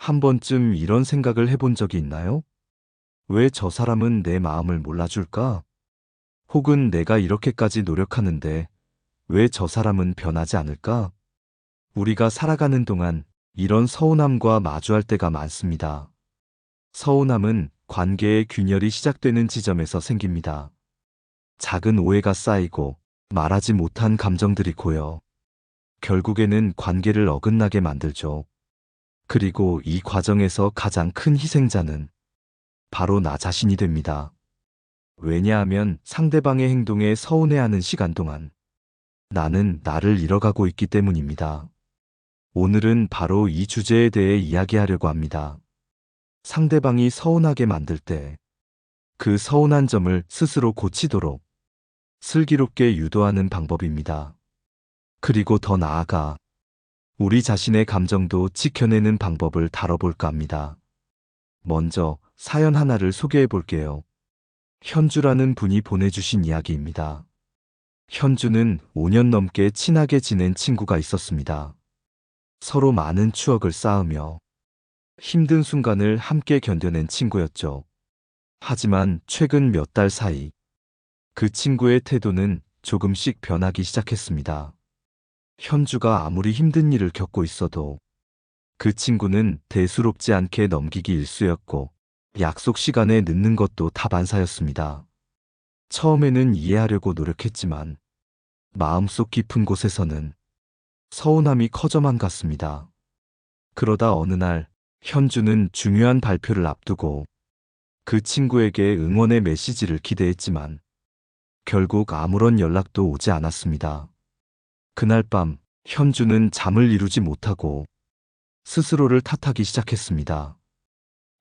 한 번쯤 이런 생각을 해본 적이 있나요? 왜 저 사람은 내 마음을 몰라줄까? 혹은 내가 이렇게까지 노력하는데 왜 저 사람은 변하지 않을까? 우리가 살아가는 동안 이런 서운함과 마주할 때가 많습니다. 서운함은 관계의 균열이 시작되는 지점에서 생깁니다. 작은 오해가 쌓이고 말하지 못한 감정들이 고여 결국에는 관계를 어긋나게 만들죠. 그리고 이 과정에서 가장 큰 희생자는 바로 나 자신이 됩니다. 왜냐하면 상대방의 행동에 서운해하는 시간 동안 나는 나를 잃어가고 있기 때문입니다. 오늘은 바로 이 주제에 대해 이야기하려고 합니다. 상대방이 서운하게 만들 때 그 서운한 점을 스스로 고치도록 슬기롭게 유도하는 방법입니다. 그리고 더 나아가 우리 자신의 감정도 지켜내는 방법을 다뤄볼까 합니다. 먼저 사연 하나를 소개해 볼게요. 현주라는 분이 보내주신 이야기입니다. 현주는 5년 넘게 친하게 지낸 친구가 있었습니다. 서로 많은 추억을 쌓으며 힘든 순간을 함께 견뎌낸 친구였죠. 하지만 최근 몇 달 사이 그 친구의 태도는 조금씩 변하기 시작했습니다. 현주가 아무리 힘든 일을 겪고 있어도 그 친구는 대수롭지 않게 넘기기 일쑤였고 약속 시간에 늦는 것도 다반사였습니다. 처음에는 이해하려고 노력했지만 마음속 깊은 곳에서는 서운함이 커져만 갔습니다. 그러다 어느 날 현주는 중요한 발표를 앞두고 그 친구에게 응원의 메시지를 기대했지만 결국 아무런 연락도 오지 않았습니다. 그날 밤 현주는 잠을 이루지 못하고 스스로를 탓하기 시작했습니다.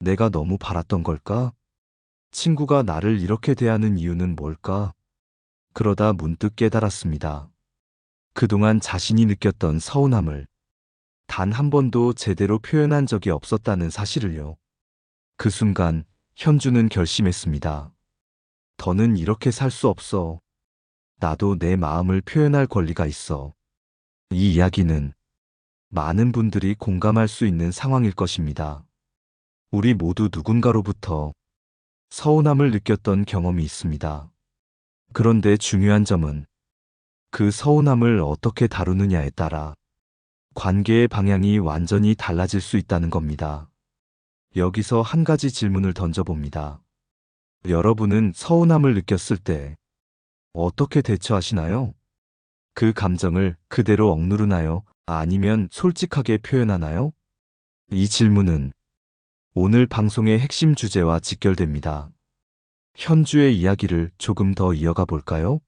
내가 너무 바랐던 걸까? 친구가 나를 이렇게 대하는 이유는 뭘까? 그러다 문득 깨달았습니다. 그동안 자신이 느꼈던 서운함을 단 한 번도 제대로 표현한 적이 없었다는 사실을요. 그 순간 현주는 결심했습니다. 더는 이렇게 살 수 없어. 나도 내 마음을 표현할 권리가 있어. 이 이야기는 많은 분들이 공감할 수 있는 상황일 것입니다. 우리 모두 누군가로부터 서운함을 느꼈던 경험이 있습니다. 그런데 중요한 점은 그 서운함을 어떻게 다루느냐에 따라 관계의 방향이 완전히 달라질 수 있다는 겁니다. 여기서 한 가지 질문을 던져봅니다. 여러분은 서운함을 느꼈을 때 어떻게 대처하시나요? 그 감정을 그대로 억누르나요? 아니면 솔직하게 표현하나요? 이 질문은 오늘 방송의 핵심 주제와 직결됩니다. 현주의 이야기를 조금 더 이어가 볼까요?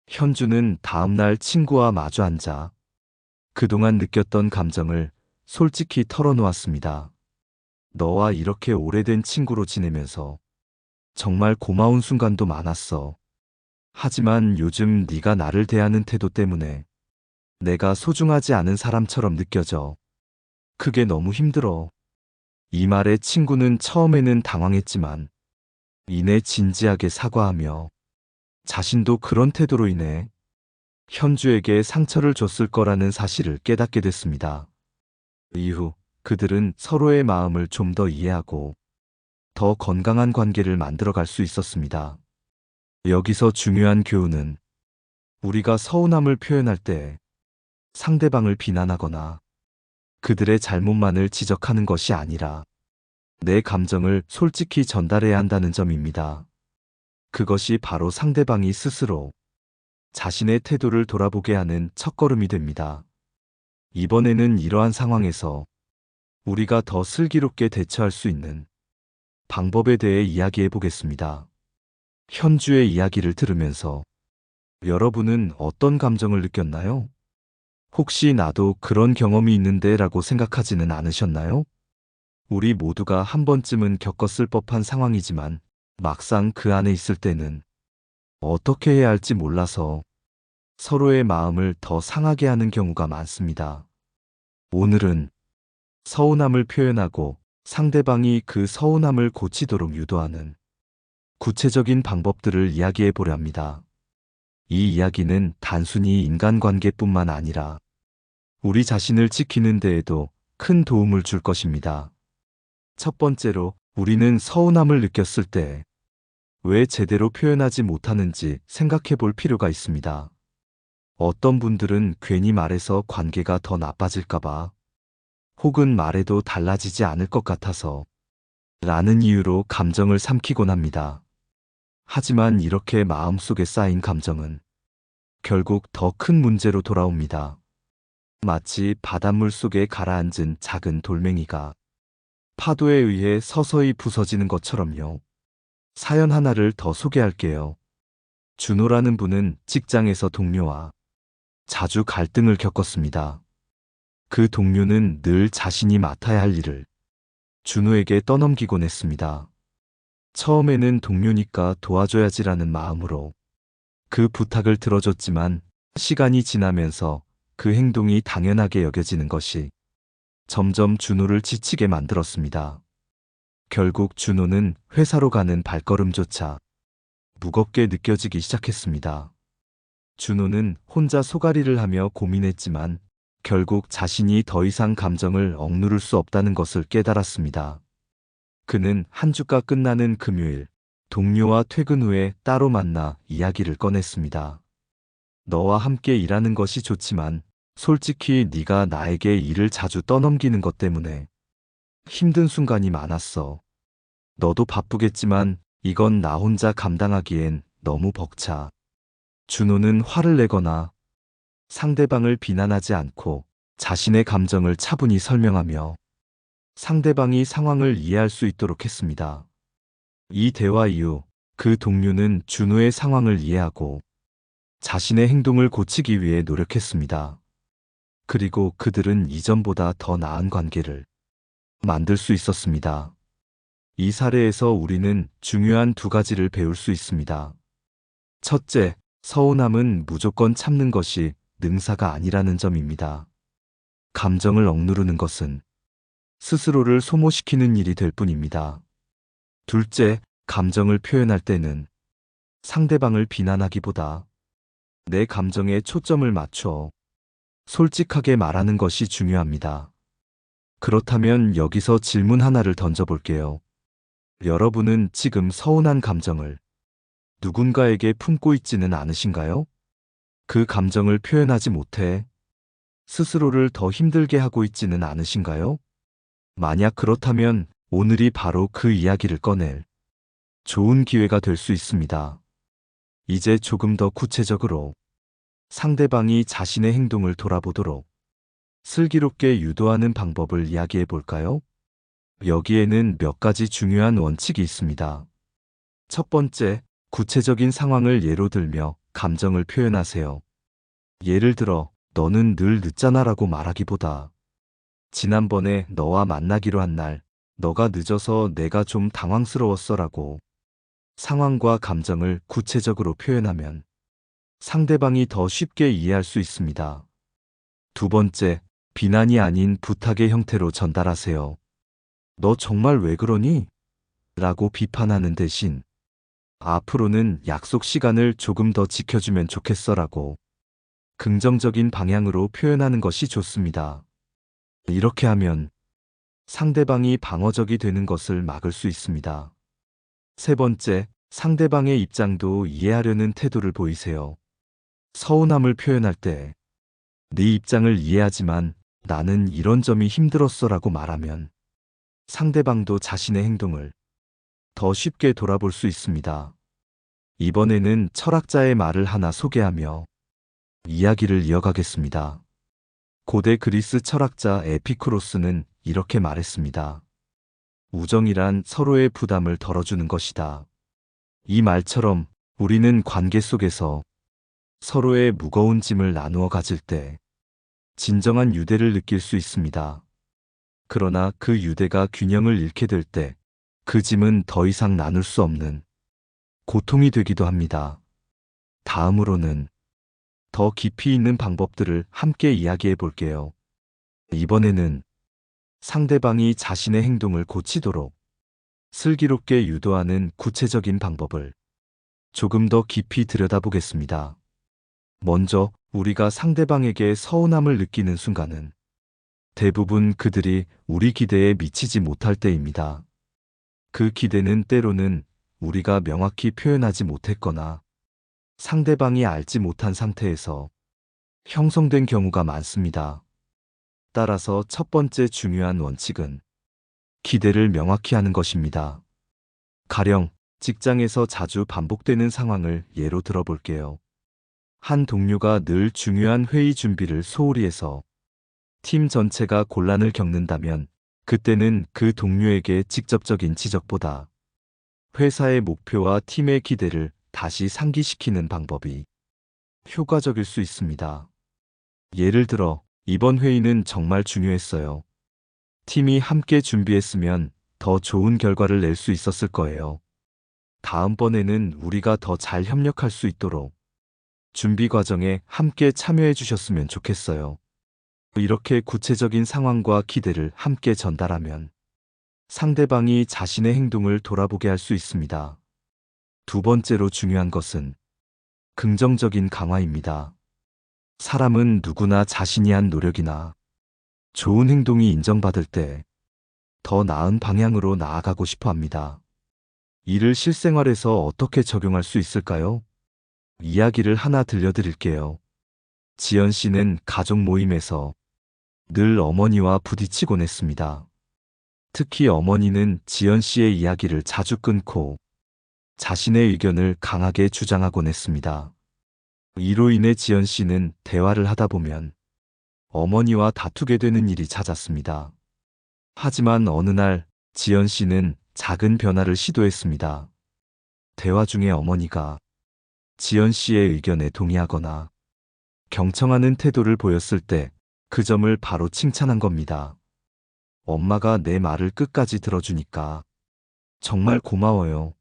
현주는 다음날 친구와 마주 앉아 그동안 느꼈던 감정을 솔직히 털어놓았습니다. 너와 이렇게 오래된 친구로 지내면서 정말 고마운 순간도 많았어. 하지만 요즘 네가 나를 대하는 태도 때문에 내가 소중하지 않은 사람처럼 느껴져. 그게 너무 힘들어. 이 말에 친구는 처음에는 당황했지만 이내 진지하게 사과하며 자신도 그런 태도로 인해 현주에게 상처를 줬을 거라는 사실을 깨닫게 됐습니다. 이후 그들은 서로의 마음을 좀 더 이해하고 더 건강한 관계를 만들어갈 수 있었습니다. 여기서 중요한 교훈은 우리가 서운함을 표현할 때 상대방을 비난하거나 그들의 잘못만을 지적하는 것이 아니라 내 감정을 솔직히 전달해야 한다는 점입니다. 그것이 바로 상대방이 스스로 자신의 태도를 돌아보게 하는 첫걸음이 됩니다. 이번에는 이러한 상황에서 우리가 더 슬기롭게 대처할 수 있는 방법에 대해 이야기해 보겠습니다. 현주의 이야기를 들으면서 여러분은 어떤 감정을 느꼈나요? 혹시 나도 그런 경험이 있는데 라고 생각하지는 않으셨나요? 우리 모두가 한 번쯤은 겪었을 법한 상황이지만 막상 그 안에 있을 때는 어떻게 해야 할지 몰라서 서로의 마음을 더 상하게 하는 경우가 많습니다. 오늘은 서운함을 표현하고 상대방이 그 서운함을 고치도록 유도하는 구체적인 방법들을 이야기해 보려 합니다. 이 이야기는 단순히 인간관계뿐만 아니라 우리 자신을 지키는 데에도 큰 도움을 줄 것입니다. 첫 번째로, 우리는 서운함을 느꼈을 때 왜 제대로 표현하지 못하는지 생각해 볼 필요가 있습니다. 어떤 분들은 괜히 말해서 관계가 더 나빠질까봐, 혹은 말해도 달라지지 않을 것 같아서 라는 이유로 감정을 삼키곤 합니다. 하지만 이렇게 마음속에 쌓인 감정은 결국 더 큰 문제로 돌아옵니다. 마치 바닷물 속에 가라앉은 작은 돌멩이가 파도에 의해 서서히 부서지는 것처럼요. 사연 하나를 더 소개할게요. 준호라는 분은 직장에서 동료와 자주 갈등을 겪었습니다. 그 동료는 늘 자신이 맡아야 할 일을 준호에게 떠넘기곤 했습니다. 처음에는 동료니까 도와줘야지라는 마음으로 그 부탁을 들어줬지만 시간이 지나면서 그 행동이 당연하게 여겨지는 것이 점점 준호를 지치게 만들었습니다. 결국 준호는 회사로 가는 발걸음조차 무겁게 느껴지기 시작했습니다. 준호는 혼자 소가리를 하며 고민했지만 결국 자신이 더 이상 감정을 억누를 수 없다는 것을 깨달았습니다. 그는 한 주가 끝나는 금요일, 동료와 퇴근 후에 따로 만나 이야기를 꺼냈습니다. 너와 함께 일하는 것이 좋지만 솔직히 네가 나에게 일을 자주 떠넘기는 것 때문에 힘든 순간이 많았어. 너도 바쁘겠지만 이건 나 혼자 감당하기엔 너무 벅차. 준호는 화를 내거나 상대방을 비난하지 않고 자신의 감정을 차분히 설명하며 상대방이 상황을 이해할 수 있도록 했습니다. 이 대화 이후 그 동료는 준호의 상황을 이해하고 자신의 행동을 고치기 위해 노력했습니다. 그리고 그들은 이전보다 더 나은 관계를 만들 수 있었습니다. 이 사례에서 우리는 중요한 두 가지를 배울 수 있습니다. 첫째, 서운함은 무조건 참는 것이 능사가 아니라는 점입니다. 감정을 억누르는 것은 스스로를 소모시키는 일이 될 뿐입니다. 둘째, 감정을 표현할 때는 상대방을 비난하기보다 내 감정에 초점을 맞춰 솔직하게 말하는 것이 중요합니다. 그렇다면 여기서 질문 하나를 던져볼게요. 여러분은 지금 서운한 감정을 누군가에게 품고 있지는 않으신가요? 그 감정을 표현하지 못해 스스로를 더 힘들게 하고 있지는 않으신가요? 만약 그렇다면 오늘이 바로 그 이야기를 꺼낼 좋은 기회가 될 수 있습니다. 이제 조금 더 구체적으로 상대방이 자신의 행동을 돌아보도록 슬기롭게 유도하는 방법을 이야기해 볼까요? 여기에는 몇 가지 중요한 원칙이 있습니다. 첫 번째, 구체적인 상황을 예로 들며 감정을 표현하세요. 예를 들어, 너는 늘 늦잖아라고 말하기보다 지난번에 너와 만나기로 한 날, 너가 늦어서 내가 좀 당황스러웠어라고 상황과 감정을 구체적으로 표현하면 상대방이 더 쉽게 이해할 수 있습니다. 두 번째, 비난이 아닌 부탁의 형태로 전달하세요. 너 정말 왜 그러니? 라고 비판하는 대신 앞으로는 약속 시간을 조금 더 지켜주면 좋겠어라고 긍정적인 방향으로 표현하는 것이 좋습니다. 이렇게 하면 상대방이 방어적이 되는 것을 막을 수 있습니다. 세 번째, 상대방의 입장도 이해하려는 태도를 보이세요. 서운함을 표현할 때, 네 입장을 이해하지만 나는 이런 점이 힘들었어라고 말하면 상대방도 자신의 행동을 더 쉽게 돌아볼 수 있습니다. 이번에는 철학자의 말을 하나 소개하며 이야기를 이어가겠습니다. 고대 그리스 철학자 에피쿠로스는 이렇게 말했습니다. 우정이란 서로의 부담을 덜어주는 것이다. 이 말처럼 우리는 관계 속에서 서로의 무거운 짐을 나누어 가질 때 진정한 유대를 느낄 수 있습니다. 그러나 그 유대가 균형을 잃게 될 때 그 짐은 더 이상 나눌 수 없는 고통이 되기도 합니다. 다음으로는 더 깊이 있는 방법들을 함께 이야기해 볼게요. 이번에는 상대방이 자신의 행동을 고치도록 슬기롭게 유도하는 구체적인 방법을 조금 더 깊이 들여다보겠습니다. 먼저 우리가 상대방에게 서운함을 느끼는 순간은 대부분 그들이 우리 기대에 미치지 못할 때입니다. 그 기대는 때로는 우리가 명확히 표현하지 못했거나 상대방이 알지 못한 상태에서 형성된 경우가 많습니다. 따라서 첫 번째 중요한 원칙은 기대를 명확히 하는 것입니다. 가령 직장에서 자주 반복되는 상황을 예로 들어볼게요. 한 동료가 늘 중요한 회의 준비를 소홀히 해서 팀 전체가 곤란을 겪는다면 그때는 그 동료에게 직접적인 지적보다 회사의 목표와 팀의 기대를 다시 상기시키는 방법이 효과적일 수 있습니다. 예를 들어, 이번 회의는 정말 중요했어요. 팀이 함께 준비했으면 더 좋은 결과를 낼 수 있었을 거예요. 다음번에는 우리가 더 잘 협력할 수 있도록 준비 과정에 함께 참여해 주셨으면 좋겠어요. 이렇게 구체적인 상황과 기대를 함께 전달하면 상대방이 자신의 행동을 돌아보게 할 수 있습니다. 두 번째로 중요한 것은 긍정적인 강화입니다. 사람은 누구나 자신이 한 노력이나 좋은 행동이 인정받을 때 더 나은 방향으로 나아가고 싶어 합니다. 이를 실생활에서 어떻게 적용할 수 있을까요? 이야기를 하나 들려드릴게요. 지연 씨는 가족 모임에서 늘 어머니와 부딪히곤 했습니다. 특히 어머니는 지연 씨의 이야기를 자주 끊고 자신의 의견을 강하게 주장하곤 했습니다. 이로 인해 지연 씨는 대화를 하다 보면 어머니와 다투게 되는 일이 잦았습니다. 하지만 어느 날 지연 씨는 작은 변화를 시도했습니다. 대화 중에 어머니가 지연 씨의 의견에 동의하거나 경청하는 태도를 보였을 때 그 점을 바로 칭찬한 겁니다. 엄마가 내 말을 끝까지 들어주니까 정말 고마워요.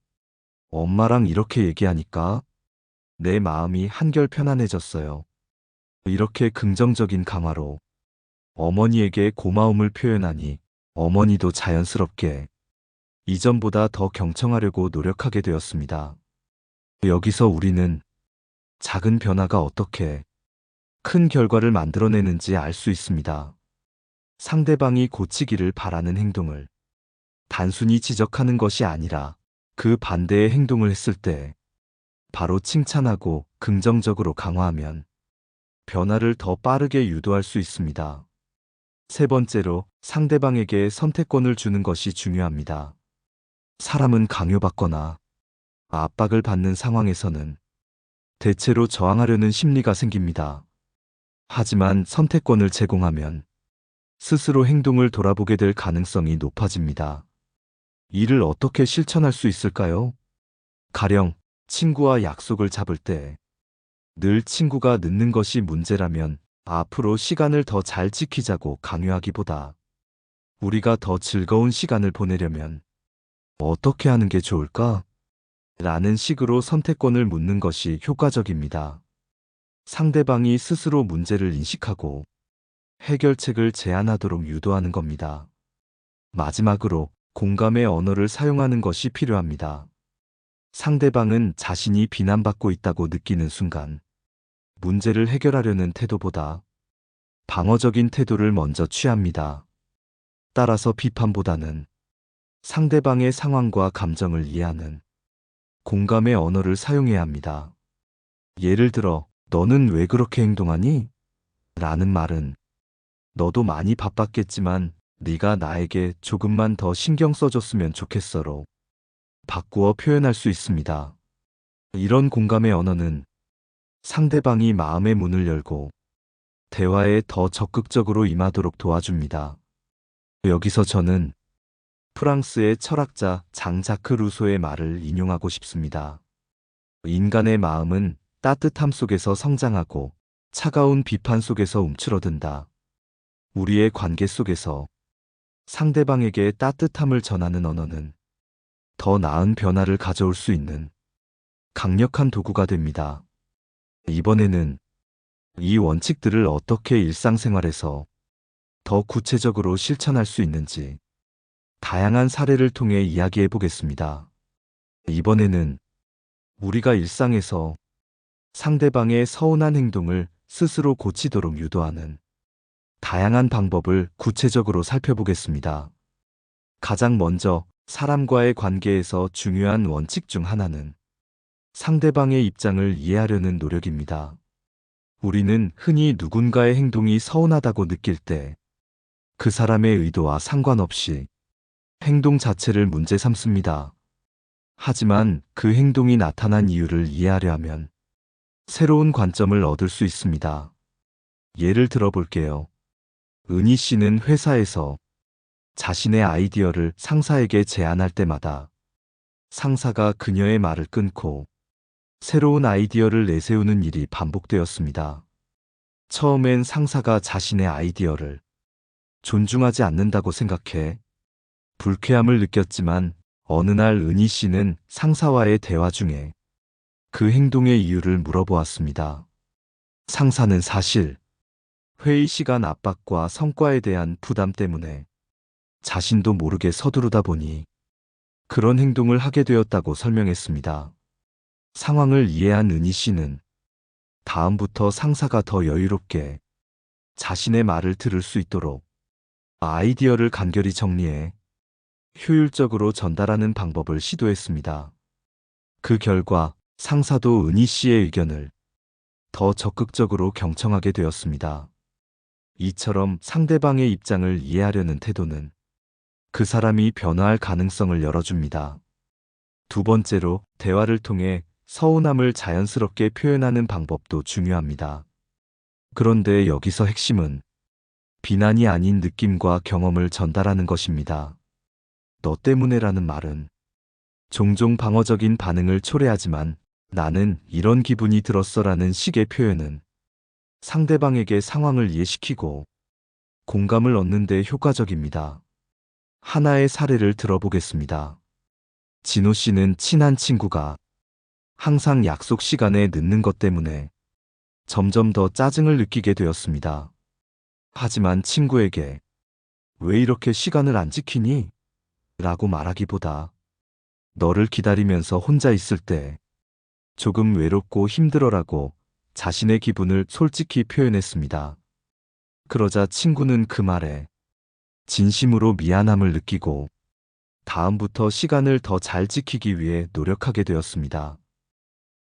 엄마랑 이렇게 얘기하니까 내 마음이 한결 편안해졌어요. 이렇게 긍정적인 강화로 어머니에게 고마움을 표현하니 어머니도 자연스럽게 이전보다 더 경청하려고 노력하게 되었습니다. 여기서 우리는 작은 변화가 어떻게 큰 결과를 만들어내는지 알 수 있습니다. 상대방이 고치기를 바라는 행동을 단순히 지적하는 것이 아니라 그 반대의 행동을 했을 때 바로 칭찬하고 긍정적으로 강화하면 변화를 더 빠르게 유도할 수 있습니다. 세 번째로 상대방에게 선택권을 주는 것이 중요합니다. 사람은 강요받거나 압박을 받는 상황에서는 대체로 저항하려는 심리가 생깁니다. 하지만 선택권을 제공하면 스스로 행동을 돌아보게 될 가능성이 높아집니다. 이를 어떻게 실천할 수 있을까요? 가령 친구와 약속을 잡을 때 늘 친구가 늦는 것이 문제라면 앞으로 시간을 더 잘 지키자고 강요하기보다 우리가 더 즐거운 시간을 보내려면 어떻게 하는 게 좋을까? 라는 식으로 선택권을 묻는 것이 효과적입니다. 상대방이 스스로 문제를 인식하고 해결책을 제안하도록 유도하는 겁니다. 마지막으로 공감의 언어를 사용하는 것이 필요합니다. 상대방은 자신이 비난받고 있다고 느끼는 순간 문제를 해결하려는 태도보다 방어적인 태도를 먼저 취합니다. 따라서 비판보다는 상대방의 상황과 감정을 이해하는 공감의 언어를 사용해야 합니다. 예를 들어, 너는 왜 그렇게 행동하니? 라는 말은 너도 많이 바빴겠지만 네가 나에게 조금만 더 신경 써줬으면 좋겠어로 바꾸어 표현할 수 있습니다. 이런 공감의 언어는 상대방이 마음의 문을 열고 대화에 더 적극적으로 임하도록 도와줍니다. 여기서 저는 프랑스의 철학자 장 자크 루소의 말을 인용하고 싶습니다. 인간의 마음은 따뜻함 속에서 성장하고 차가운 비판 속에서 움츠러든다. 우리의 관계 속에서 상대방에게 따뜻함을 전하는 언어는 더 나은 변화를 가져올 수 있는 강력한 도구가 됩니다. 이번에는 이 원칙들을 어떻게 일상생활에서 더 구체적으로 실천할 수 있는지 다양한 사례를 통해 이야기해 보겠습니다. 이번에는 우리가 일상에서 상대방의 서운한 행동을 스스로 고치도록 유도하는 다양한 방법을 구체적으로 살펴보겠습니다. 가장 먼저 사람과의 관계에서 중요한 원칙 중 하나는 상대방의 입장을 이해하려는 노력입니다. 우리는 흔히 누군가의 행동이 서운하다고 느낄 때 그 사람의 의도와 상관없이 행동 자체를 문제 삼습니다. 하지만 그 행동이 나타난 이유를 이해하려 하면 새로운 관점을 얻을 수 있습니다. 예를 들어 볼게요. 은희 씨는 회사에서 자신의 아이디어를 상사에게 제안할 때마다 상사가 그녀의 말을 끊고 새로운 아이디어를 내세우는 일이 반복되었습니다. 처음엔 상사가 자신의 아이디어를 존중하지 않는다고 생각해 불쾌함을 느꼈지만 어느 날 은희 씨는 상사와의 대화 중에 그 행동의 이유를 물어보았습니다. 상사는 사실 회의 시간 압박과 성과에 대한 부담 때문에 자신도 모르게 서두르다 보니 그런 행동을 하게 되었다고 설명했습니다. 상황을 이해한 은희 씨는 다음부터 상사가 더 여유롭게 자신의 말을 들을 수 있도록 아이디어를 간결히 정리해 효율적으로 전달하는 방법을 시도했습니다. 그 결과 상사도 은희 씨의 의견을 더 적극적으로 경청하게 되었습니다. 이처럼 상대방의 입장을 이해하려는 태도는 그 사람이 변화할 가능성을 열어줍니다. 두 번째로, 대화를 통해 서운함을 자연스럽게 표현하는 방법도 중요합니다. 그런데 여기서 핵심은 비난이 아닌 느낌과 경험을 전달하는 것입니다. 너 때문에라는 말은 종종 방어적인 반응을 초래하지만 나는 이런 기분이 들었어라는 식의 표현은 상대방에게 상황을 이해시키고 공감을 얻는 데 효과적입니다. 하나의 사례를 들어보겠습니다. 진호 씨는 친한 친구가 항상 약속 시간에 늦는 것 때문에 점점 더 짜증을 느끼게 되었습니다. 하지만 친구에게 왜 이렇게 시간을 안 지키니? 라고 말하기보다 너를 기다리면서 혼자 있을 때 조금 외롭고 힘들어라고 자신의 기분을 솔직히 표현했습니다. 그러자 친구는 그 말에 진심으로 미안함을 느끼고 다음부터 시간을 더 잘 지키기 위해 노력하게 되었습니다.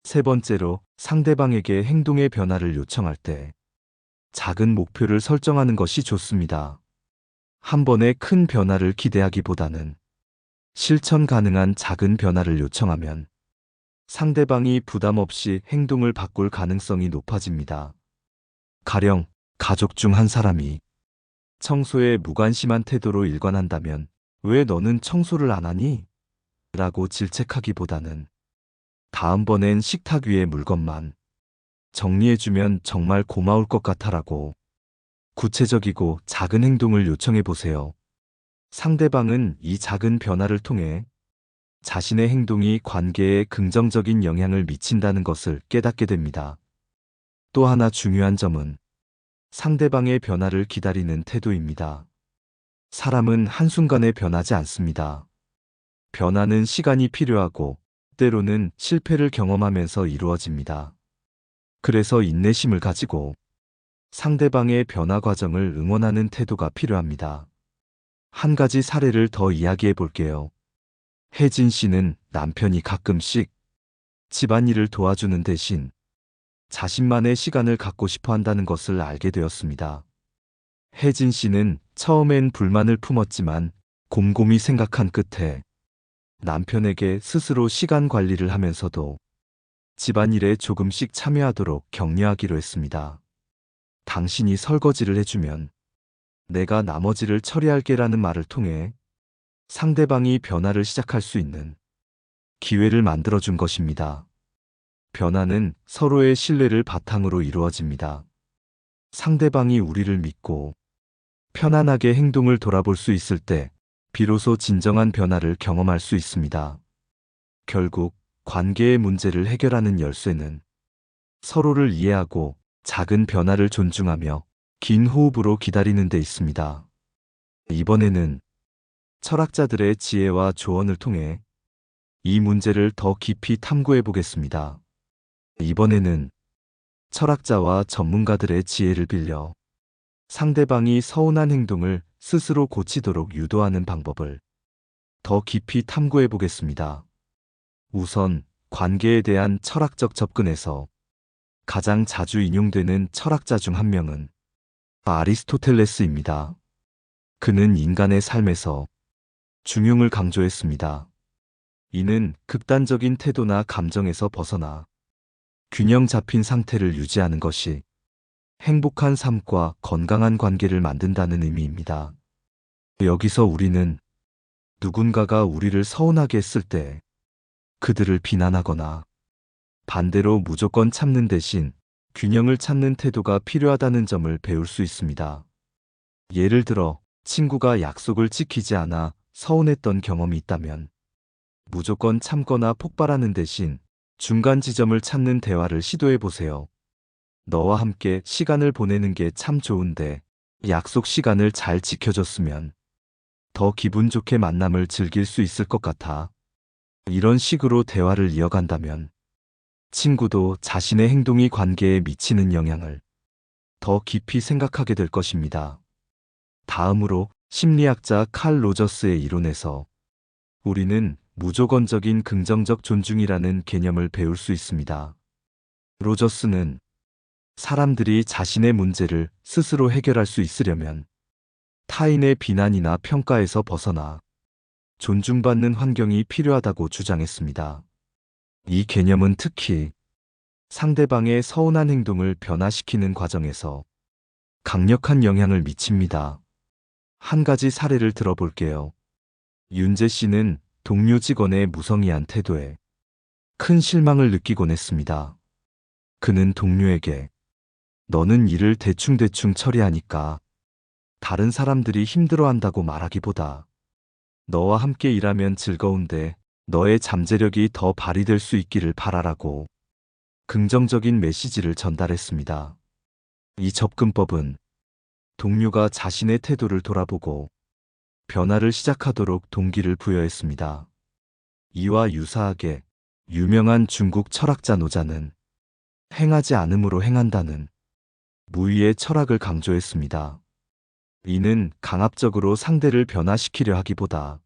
세 번째로, 상대방에게 행동의 변화를 요청할 때 작은 목표를 설정하는 것이 좋습니다. 한 번에 큰 변화를 기대하기보다는 실천 가능한 작은 변화를 요청하면 상대방이 부담 없이 행동을 바꿀 가능성이 높아집니다. 가령 가족 중 한 사람이 청소에 무관심한 태도로 일관한다면 왜 너는 청소를 안 하니? 라고 질책하기보다는 다음번엔 식탁 위에 물건만 정리해주면 정말 고마울 것 같아라고 구체적이고 작은 행동을 요청해 보세요. 상대방은 이 작은 변화를 통해 자신의 행동이 관계에 긍정적인 영향을 미친다는 것을 깨닫게 됩니다. 또 하나 중요한 점은 상대방의 변화를 기다리는 태도입니다. 사람은 한순간에 변하지 않습니다. 변화는 시간이 필요하고 때로는 실패를 경험하면서 이루어집니다. 그래서 인내심을 가지고 상대방의 변화 과정을 응원하는 태도가 필요합니다. 한 가지 사례를 더 이야기해 볼게요. 혜진 씨는 남편이 가끔씩 집안일을 도와주는 대신 자신만의 시간을 갖고 싶어 한다는 것을 알게 되었습니다. 혜진 씨는 처음엔 불만을 품었지만 곰곰이 생각한 끝에 남편에게 스스로 시간 관리를 하면서도 집안일에 조금씩 참여하도록 격려하기로 했습니다. 당신이 설거지를 해주면 내가 나머지를 처리할게라는 말을 통해 상대방이 변화를 시작할 수 있는 기회를 만들어준 것입니다. 변화는 서로의 신뢰를 바탕으로 이루어집니다. 상대방이 우리를 믿고 편안하게 행동을 돌아볼 수 있을 때 비로소 진정한 변화를 경험할 수 있습니다. 결국 관계의 문제를 해결하는 열쇠는 서로를 이해하고 작은 변화를 존중하며 긴 호흡으로 기다리는 데 있습니다. 이번에는 철학자들의 지혜와 조언을 통해 이 문제를 더 깊이 탐구해 보겠습니다. 이번에는 철학자와 전문가들의 지혜를 빌려 상대방이 서운한 행동을 스스로 고치도록 유도하는 방법을 더 깊이 탐구해 보겠습니다. 우선 관계에 대한 철학적 접근에서 가장 자주 인용되는 철학자 중 한 명은 아리스토텔레스입니다. 그는 인간의 삶에서 중용을 강조했습니다. 이는 극단적인 태도나 감정에서 벗어나 균형 잡힌 상태를 유지하는 것이 행복한 삶과 건강한 관계를 만든다는 의미입니다. 여기서 우리는 누군가가 우리를 서운하게 했을 때 그들을 비난하거나 반대로 무조건 참는 대신 균형을 찾는 태도가 필요하다는 점을 배울 수 있습니다. 예를 들어 친구가 약속을 지키지 않아 서운했던 경험이 있다면 무조건 참거나 폭발하는 대신 중간 지점을 찾는 대화를 시도해 보세요. 너와 함께 시간을 보내는 게 참 좋은데 약속 시간을 잘 지켜줬으면 더 기분 좋게 만남을 즐길 수 있을 것 같아. 이런 식으로 대화를 이어간다면 친구도 자신의 행동이 관계에 미치는 영향을 더 깊이 생각하게 될 것입니다. 다음으로 심리학자 칼 로저스의 이론에서 우리는 무조건적인 긍정적 존중이라는 개념을 배울 수 있습니다. 로저스는 사람들이 자신의 문제를 스스로 해결할 수 있으려면 타인의 비난이나 평가에서 벗어나 존중받는 환경이 필요하다고 주장했습니다. 이 개념은 특히 상대방의 서운한 행동을 변화시키는 과정에서 강력한 영향을 미칩니다. 한 가지 사례를 들어볼게요. 윤재 씨는 동료 직원의 무성의한 태도에 큰 실망을 느끼곤 했습니다. 그는 동료에게 너는 일을 대충대충 처리하니까 다른 사람들이 힘들어한다고 말하기보다 너와 함께 일하면 즐거운데 너의 잠재력이 더 발휘될 수 있기를 바라라고 긍정적인 메시지를 전달했습니다. 이 접근법은 동료가 자신의 태도를 돌아보고 변화를 시작하도록 동기를 부여했습니다. 이와 유사하게 유명한 중국 철학자 노자는 행하지 않음으로 행한다는 무의의 철학을 강조했습니다. 이는 강압적으로 상대를 변화시키려 하기보다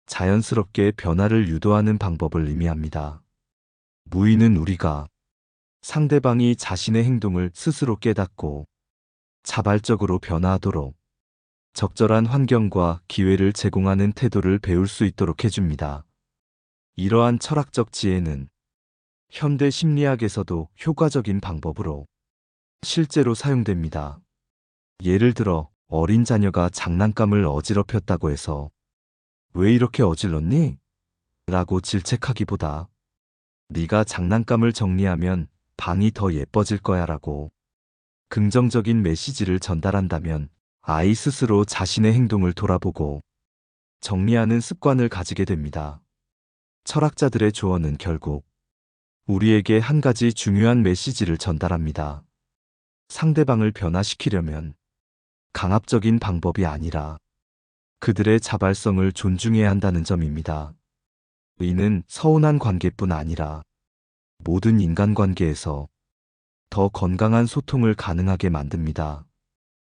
자연스럽게 변화를 유도하는 방법을 의미합니다. 무의는 우리가 상대방이 자신의 행동을 스스로 깨닫고 자발적으로 변화하도록 적절한 환경과 기회를 제공하는 태도를 배울 수 있도록 해줍니다. 이러한 철학적 지혜는 현대 심리학에서도 효과적인 방법으로 실제로 사용됩니다. 예를 들어 어린 자녀가 장난감을 어지럽혔다고 해서 왜 이렇게 어질렀니? 라고 질책하기보다 네가 장난감을 정리하면 방이 더 예뻐질 거야 라고 긍정적인 메시지를 전달한다면 아이 스스로 자신의 행동을 돌아보고 정리하는 습관을 가지게 됩니다. 철학자들의 조언은 결국 우리에게 한 가지 중요한 메시지를 전달합니다. 상대방을 변화시키려면 강압적인 방법이 아니라 그들의 자발성을 존중해야 한다는 점입니다. 이는 서운한 관계뿐 아니라 모든 인간관계에서 더 건강한 소통을 가능하게 만듭니다.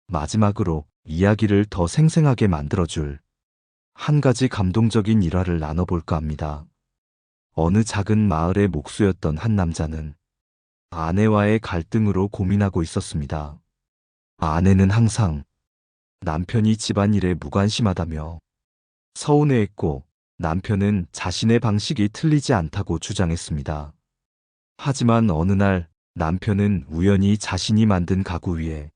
마지막으로 이야기를 더 생생하게 만들어줄 한 가지 감동적인 일화를 나눠볼까 합니다. 어느 작은 마을의 목수였던 한 남자는 아내와의 갈등으로 고민하고 있었습니다. 아내는 항상 남편이 집안일에 무관심하다며 서운해했고 남편은 자신의 방식이 틀리지 않다고 주장했습니다. 하지만 어느 날 남편은 우연히 자신이 만든 가구 위에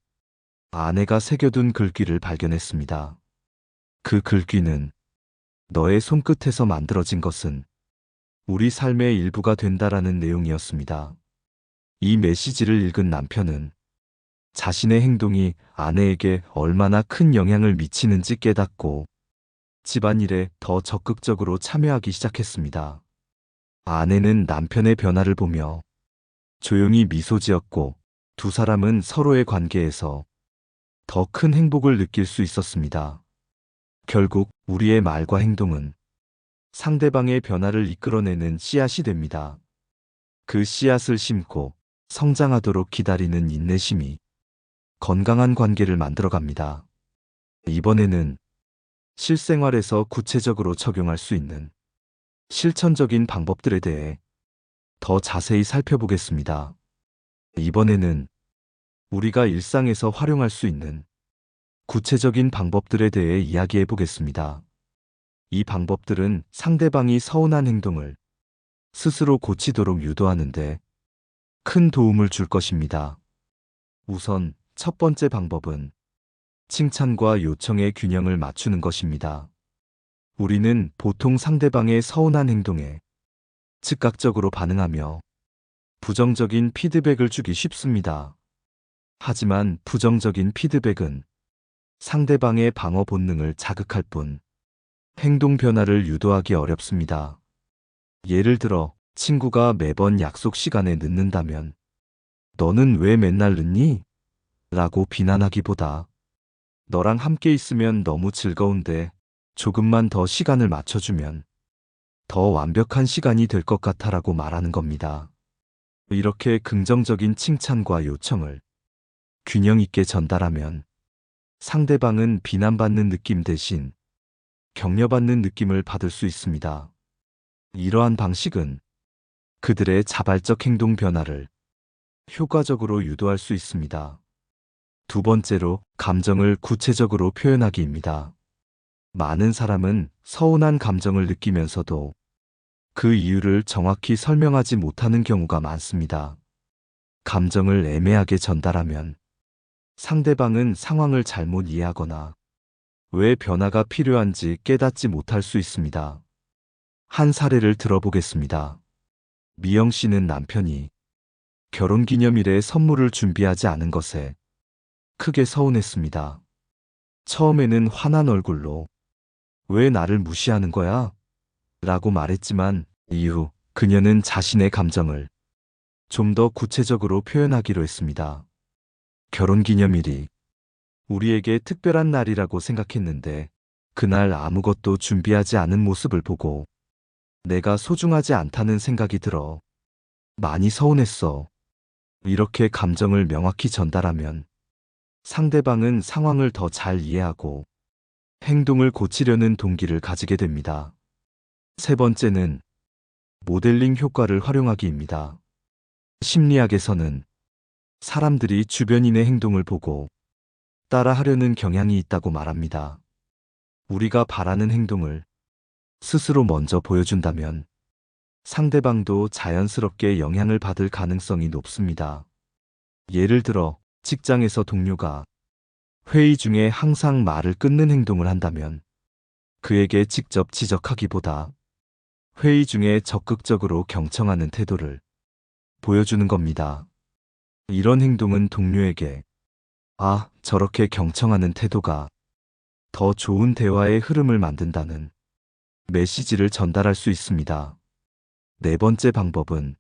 아내가 새겨둔 글귀를 발견했습니다. 그 글귀는 너의 손끝에서 만들어진 것은 우리 삶의 일부가 된다라는 내용이었습니다. 이 메시지를 읽은 남편은 자신의 행동이 아내에게 얼마나 큰 영향을 미치는지 깨닫고 집안일에 더 적극적으로 참여하기 시작했습니다. 아내는 남편의 변화를 보며 조용히 미소 지었고 두 사람은 서로의 관계에서 더 큰 행복을 느낄 수 있었습니다. 결국 우리의 말과 행동은 상대방의 변화를 이끌어내는 씨앗이 됩니다. 그 씨앗을 심고 성장하도록 기다리는 인내심이 건강한 관계를 만들어 갑니다. 이번에는 실생활에서 구체적으로 적용할 수 있는 실천적인 방법들에 대해 더 자세히 살펴보겠습니다. 이번에는 우리가 일상에서 활용할 수 있는 구체적인 방법들에 대해 이야기해 보겠습니다. 이 방법들은 상대방이 서운한 행동을 스스로 고치도록 유도하는데 큰 도움을 줄 것입니다. 우선 첫 번째 방법은 칭찬과 요청의 균형을 맞추는 것입니다. 우리는 보통 상대방의 서운한 행동에 즉각적으로 반응하며 부정적인 피드백을 주기 쉽습니다. 하지만 부정적인 피드백은 상대방의 방어 본능을 자극할 뿐 행동 변화를 유도하기 어렵습니다. 예를 들어 친구가 매번 약속 시간에 늦는다면 너는 왜 맨날 늦니? 라고 비난하기보다 너랑 함께 있으면 너무 즐거운데 조금만 더 시간을 맞춰주면 더 완벽한 시간이 될 것 같아라고 말하는 겁니다. 이렇게 긍정적인 칭찬과 요청을 균형 있게 전달하면 상대방은 비난받는 느낌 대신 격려받는 느낌을 받을 수 있습니다. 이러한 방식은 그들의 자발적 행동 변화를 효과적으로 유도할 수 있습니다. 두 번째로 감정을 구체적으로 표현하기입니다. 많은 사람은 서운한 감정을 느끼면서도 그 이유를 정확히 설명하지 못하는 경우가 많습니다. 감정을 애매하게 전달하면 상대방은 상황을 잘못 이해하거나 왜 변화가 필요한지 깨닫지 못할 수 있습니다. 한 사례를 들어보겠습니다. 미영 씨는 남편이 결혼기념일에 선물을 준비하지 않은 것에 크게 서운했습니다. 처음에는 화난 얼굴로 왜 나를 무시하는 거야? 라고 말했지만 이후 그녀는 자신의 감정을 좀 더 구체적으로 표현하기로 했습니다. 결혼기념일이 우리에게 특별한 날이라고 생각했는데 그날 아무것도 준비하지 않은 모습을 보고 내가 소중하지 않다는 생각이 들어 많이 서운했어. 이렇게 감정을 명확히 전달하면 상대방은 상황을 더 잘 이해하고 행동을 고치려는 동기를 가지게 됩니다. 세 번째는 모델링 효과를 활용하기입니다. 심리학에서는 사람들이 주변인의 행동을 보고 따라하려는 경향이 있다고 말합니다. 우리가 바라는 행동을 스스로 먼저 보여준다면 상대방도 자연스럽게 영향을 받을 가능성이 높습니다. 예를 들어 직장에서 동료가 회의 중에 항상 말을 끊는 행동을 한다면 그에게 직접 지적하기보다 회의 중에 적극적으로 경청하는 태도를 보여주는 겁니다. 이런 행동은 동료에게 아, 저렇게 경청하는 태도가 더 좋은 대화의 흐름을 만든다는 메시지를 전달할 수 있습니다. 네 번째 방법은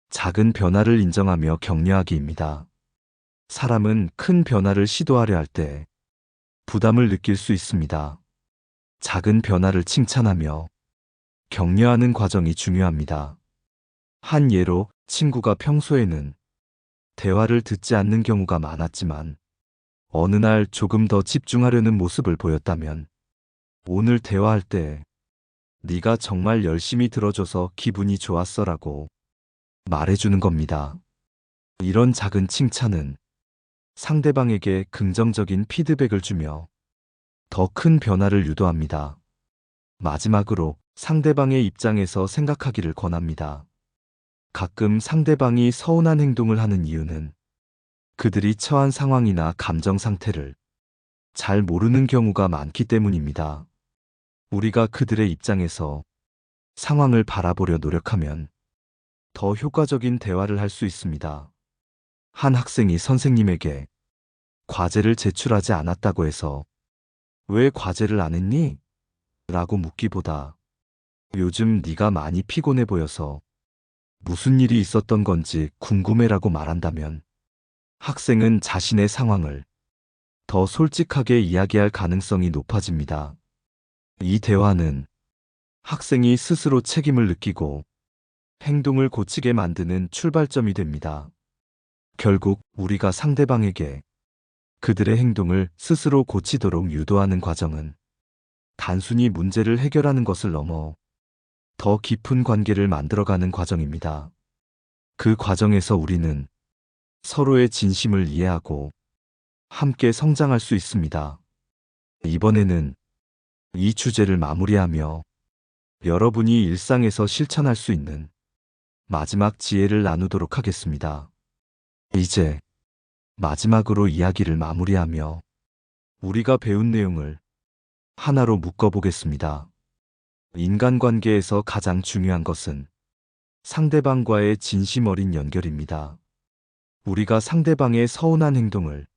작은 변화를 인정하며 격려하기입니다. 사람은 큰 변화를 시도하려 할 때 부담을 느낄 수 있습니다. 작은 변화를 칭찬하며 격려하는 과정이 중요합니다. 한 예로 친구가 평소에는 대화를 듣지 않는 경우가 많았지만 어느 날 조금 더 집중하려는 모습을 보였다면 오늘 대화할 때 네가 정말 열심히 들어줘서 기분이 좋았어라고 말해주는 겁니다. 이런 작은 칭찬은 상대방에게 긍정적인 피드백을 주며 더 큰 변화를 유도합니다. 마지막으로 상대방의 입장에서 생각하기를 권합니다. 가끔 상대방이 서운한 행동을 하는 이유는 그들이 처한 상황이나 감정 상태를 잘 모르는 경우가 많기 때문입니다. 우리가 그들의 입장에서 상황을 바라보려 노력하면 더 효과적인 대화를 할 수 있습니다. 한 학생이 선생님에게 과제를 제출하지 않았다고 해서 왜 과제를 안 했니? 라고 묻기보다 요즘 네가 많이 피곤해 보여서 무슨 일이 있었던 건지 궁금해라고 말한다면 학생은 자신의 상황을 더 솔직하게 이야기할 가능성이 높아집니다. 이 대화는 학생이 스스로 책임을 느끼고 행동을 고치게 만드는 출발점이 됩니다. 결국 우리가 상대방에게 그들의 행동을 스스로 고치도록 유도하는 과정은 단순히 문제를 해결하는 것을 넘어 더 깊은 관계를 만들어가는 과정입니다. 그 과정에서 우리는 서로의 진심을 이해하고 함께 성장할 수 있습니다. 이번에는 이 주제를 마무리하며 여러분이 일상에서 실천할 수 있는 마지막 지혜를 나누도록 하겠습니다. 이제 마지막으로 이야기를 마무리하며 우리가 배운 내용을 하나로 묶어보겠습니다. 인간관계에서 가장 중요한 것은 상대방과의 진심 어린 연결입니다. 우리가 상대방의 서운한 행동을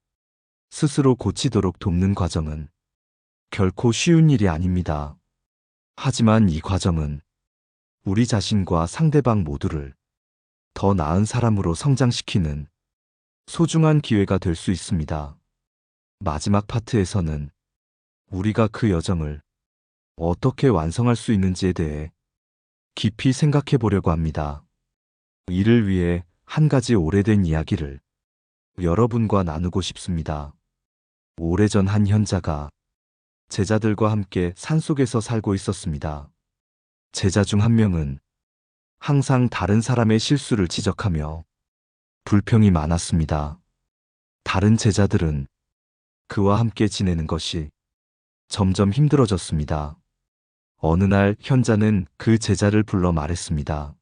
스스로 고치도록 돕는 과정은 결코 쉬운 일이 아닙니다. 하지만 이 과정은 우리 자신과 상대방 모두를 더 나은 사람으로 성장시키는 소중한 기회가 될 수 있습니다. 마지막 파트에서는 우리가 그 여정을 어떻게 완성할 수 있는지에 대해 깊이 생각해 보려고 합니다. 이를 위해 한 가지 오래된 이야기를 여러분과 나누고 싶습니다. 오래전 한 현자가 제자들과 함께 산속에서 살고 있었습니다. 제자 중 한 명은 항상 다른 사람의 실수를 지적하며 불평이 많았습니다. 다른 제자들은 그와 함께 지내는 것이 점점 힘들어졌습니다. 어느 날 현자는 그 제자를 불러 말했습니다.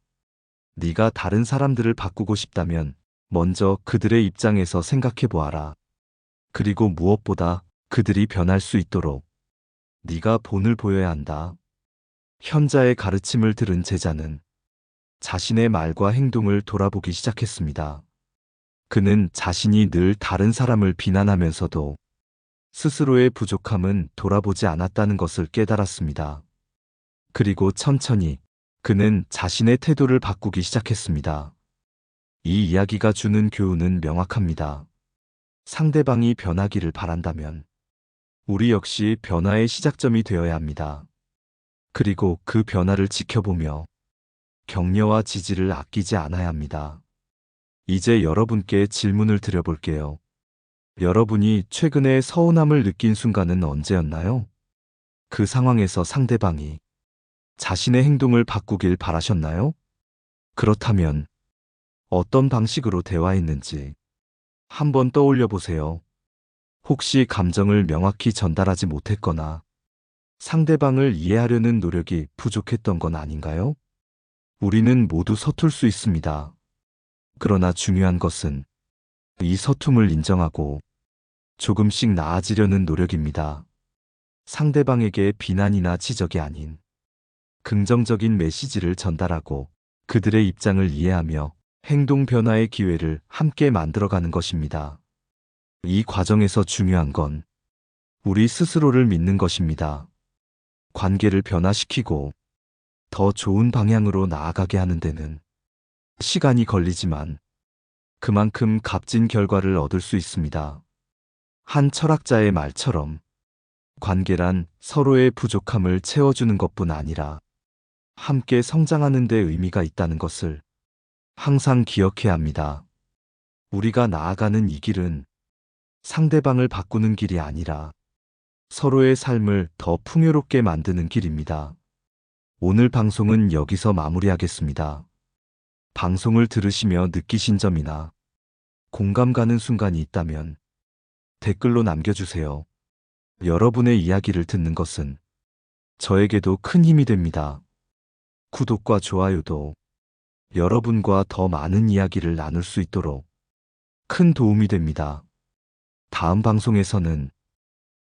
네가 다른 사람들을 바꾸고 싶다면 먼저 그들의 입장에서 생각해 보아라. 그리고 무엇보다 그들이 변할 수 있도록 네가 본을 보여야 한다. 현자의 가르침을 들은 제자는 자신의 말과 행동을 돌아보기 시작했습니다. 그는 자신이 늘 다른 사람을 비난하면서도 스스로의 부족함은 돌아보지 않았다는 것을 깨달았습니다. 그리고 천천히 그는 자신의 태도를 바꾸기 시작했습니다. 이 이야기가 주는 교훈은 명확합니다. 상대방이 변하기를 바란다면 우리 역시 변화의 시작점이 되어야 합니다. 그리고 그 변화를 지켜보며 격려와 지지를 아끼지 않아야 합니다. 이제 여러분께 질문을 드려볼게요. 여러분이 최근에 서운함을 느낀 순간은 언제였나요? 그 상황에서 상대방이 자신의 행동을 바꾸길 바라셨나요? 그렇다면 어떤 방식으로 대화했는지 한번 떠올려 보세요. 혹시 감정을 명확히 전달하지 못했거나 상대방을 이해하려는 노력이 부족했던 건 아닌가요? 우리는 모두 서툴 수 있습니다. 그러나 중요한 것은 이 서툼을 인정하고 조금씩 나아지려는 노력입니다. 상대방에게 비난이나 지적이 아닌 긍정적인 메시지를 전달하고 그들의 입장을 이해하며 행동 변화의 기회를 함께 만들어가는 것입니다. 이 과정에서 중요한 건 우리 스스로를 믿는 것입니다. 관계를 변화시키고 더 좋은 방향으로 나아가게 하는 데는 시간이 걸리지만 그만큼 값진 결과를 얻을 수 있습니다. 한 철학자의 말처럼 관계란 서로의 부족함을 채워주는 것뿐 아니라 함께 성장하는 데 의미가 있다는 것을 항상 기억해야 합니다. 우리가 나아가는 이 길은 상대방을 바꾸는 길이 아니라 서로의 삶을 더 풍요롭게 만드는 길입니다. 오늘 방송은 여기서 마무리하겠습니다. 방송을 들으시며 느끼신 점이나 공감 가는 순간이 있다면 댓글로 남겨주세요. 여러분의 이야기를 듣는 것은 저에게도 큰 힘이 됩니다. 구독과 좋아요도 여러분과 더 많은 이야기를 나눌 수 있도록 큰 도움이 됩니다. 다음 방송에서는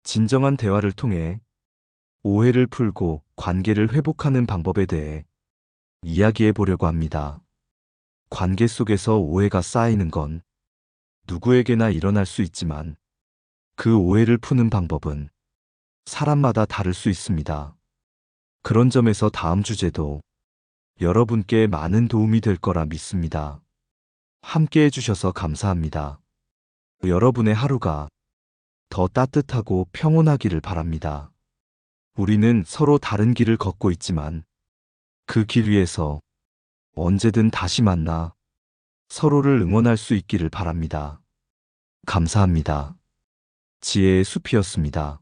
진정한 대화를 통해 오해를 풀고 관계를 회복하는 방법에 대해 이야기해 보려고 합니다. 관계 속에서 오해가 쌓이는 건 누구에게나 일어날 수 있지만 그 오해를 푸는 방법은 사람마다 다를 수 있습니다. 그런 점에서 다음 주제도 여러분께 많은 도움이 될 거라 믿습니다. 함께 해주셔서 감사합니다. 여러분의 하루가 더 따뜻하고 평온하기를 바랍니다. 우리는 서로 다른 길을 걷고 있지만 그 길 위에서 언제든 다시 만나 서로를 응원할 수 있기를 바랍니다. 감사합니다. 지혜의 숲이었습니다.